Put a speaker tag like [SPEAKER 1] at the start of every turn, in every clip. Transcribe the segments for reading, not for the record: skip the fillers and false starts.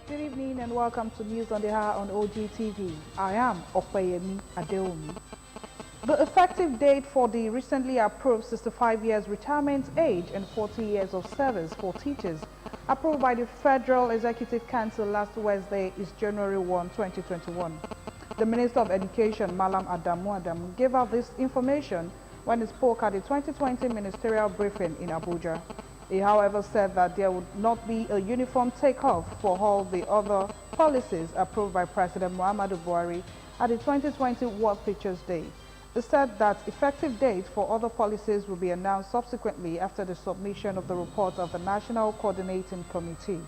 [SPEAKER 1] Good evening and welcome to News on the Hour on OGTV. I am Opeyemi Adeomi. The effective date for the recently approved 65 years retirement age and 40 years of service for teachers approved by the Federal Executive Council last Wednesday is January 1, 2021. The Minister of Education, Malam Adamu, gave out this information when he spoke at the 2020 ministerial briefing in Abuja. He, however, said that there would not be a uniform takeoff for all the other policies approved by President Muhammadu Buhari at the 2020 World Teachers' Day. He said that effective dates for other policies will be announced subsequently after the submission of the report of the National Coordinating Committee.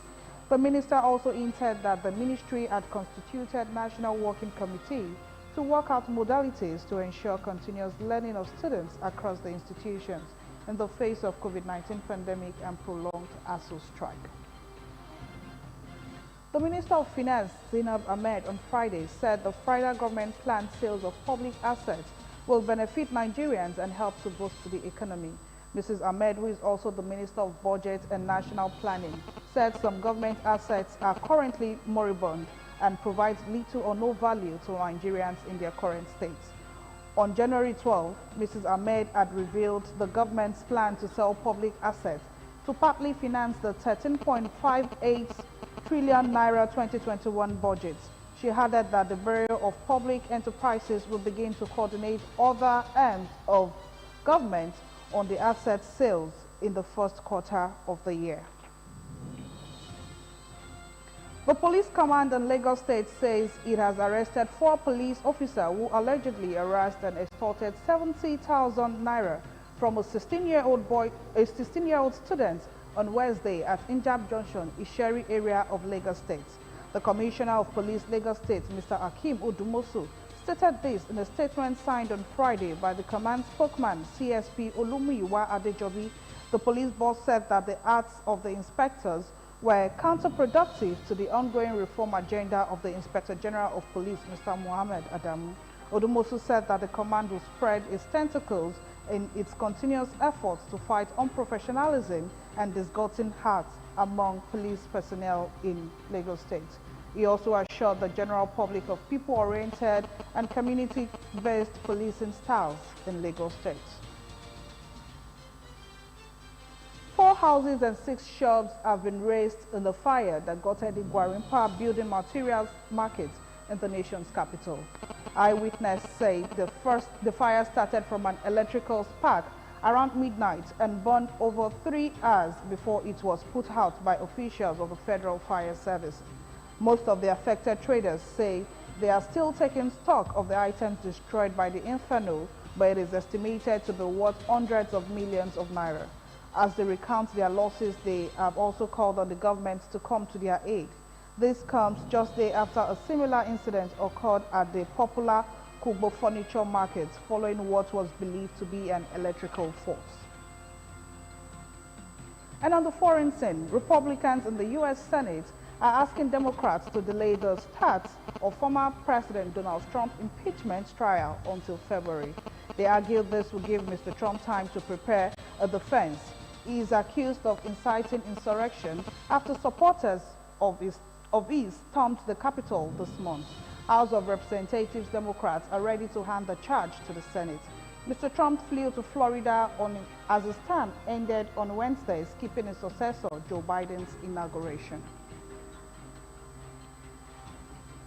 [SPEAKER 1] The minister also hinted that the ministry had constituted National Working Committee to work out modalities to ensure continuous learning of students across the institutions in the face of COVID-19 pandemic and prolonged ASU strike. The Minister of Finance, Zainab Ahmed, on Friday said the federal government planned sales of public assets will benefit Nigerians and help to boost the economy. Mrs. Ahmed, who is also the Minister of Budget and National Planning, said some government assets are currently moribund and provides little or no value to Nigerians in their current state. On January 12, Mrs. Ahmed had revealed the government's plan to sell public assets to partly finance the 13.58 trillion naira 2021 budget. She added that the Bureau of Public Enterprises will begin to coordinate other arms of government on the asset sales in the first quarter of the year. The police command in Lagos State says it has arrested 4 police officers who allegedly harassed and extorted 70,000 naira from a 16-year-old student on Wednesday at Injab Junction, Isheri area of Lagos State. The Commissioner of Police Lagos State, Mr. Akim Odumosu, stated this in a statement signed on Friday by the command spokesman, CSP Olumuyiwa Adejobi. The police boss said that the acts of the inspectors were counterproductive to the ongoing reform agenda of the Inspector General of Police, Mr. Mohammed Adamu. Odumosu said that the command will spread its tentacles in its continuous efforts to fight unprofessionalism and distorting hearts among police personnel in Lagos State. He also assured the general public of people-oriented and community-based policing styles in Lagos State. 4 houses and 6 shops have been razed in the fire that gutted the Gwarinpa building materials market in the nation's capital. Eyewitnesses say the fire started from an electrical spark around midnight and burned over 3 hours before it was put out by officials of the Federal Fire Service. Most of the affected traders say they are still taking stock of the items destroyed by the inferno, but it is estimated to be worth hundreds of millions of naira. As they recount their losses, they have also called on the government to come to their aid. This comes just day after a similar incident occurred at the popular Kugbo Furniture Market following what was believed to be an electrical fault. And on the foreign scene, Republicans in the U.S. Senate are asking Democrats to delay the start of former President Donald Trump's impeachment trial until February. They argue this will give Mr. Trump time to prepare a defense. He is accused of inciting insurrection after supporters of his stormed the Capitol this month. House of Representatives Democrats are ready to hand the charge to the Senate. Mr. Trump flew to Florida as his term ended on Wednesday, skipping his successor, Joe Biden's inauguration.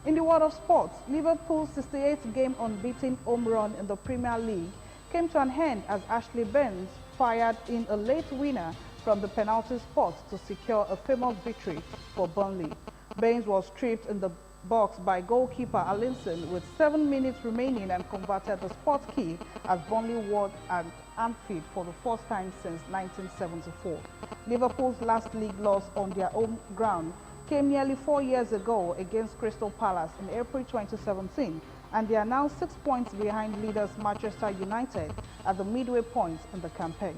[SPEAKER 1] In the world of sports, Liverpool's 68th game unbeaten home run in the Premier League came to an end as Ashley Barnes fired in a late winner from the penalty spot to secure a famous victory for Burnley. Barnes was tripped in the box by goalkeeper Alisson with 7 minutes remaining and converted the spot kick as Burnley won at Anfield for the first time since 1974. Liverpool's last league loss on their home ground came nearly 4 years ago against Crystal Palace in April 2017, and they are now 6 points behind leaders Manchester United at the midway point in the campaign.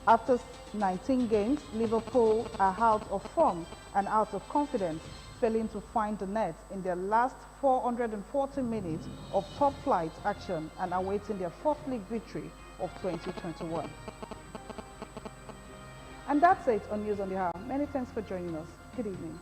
[SPEAKER 1] After 19 games, Liverpool are out of form and out of confidence, failing to find the net in their last 440 minutes of top-flight action and awaiting their 4th league victory of 2021. And that's it on News on the Hour. Many thanks for joining us. Good evening.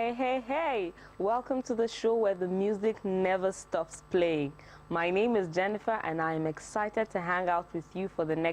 [SPEAKER 2] Hey, hey, hey! Welcome to the show where the music never stops playing. My name is Jennifer and I am excited to hang out with you for the next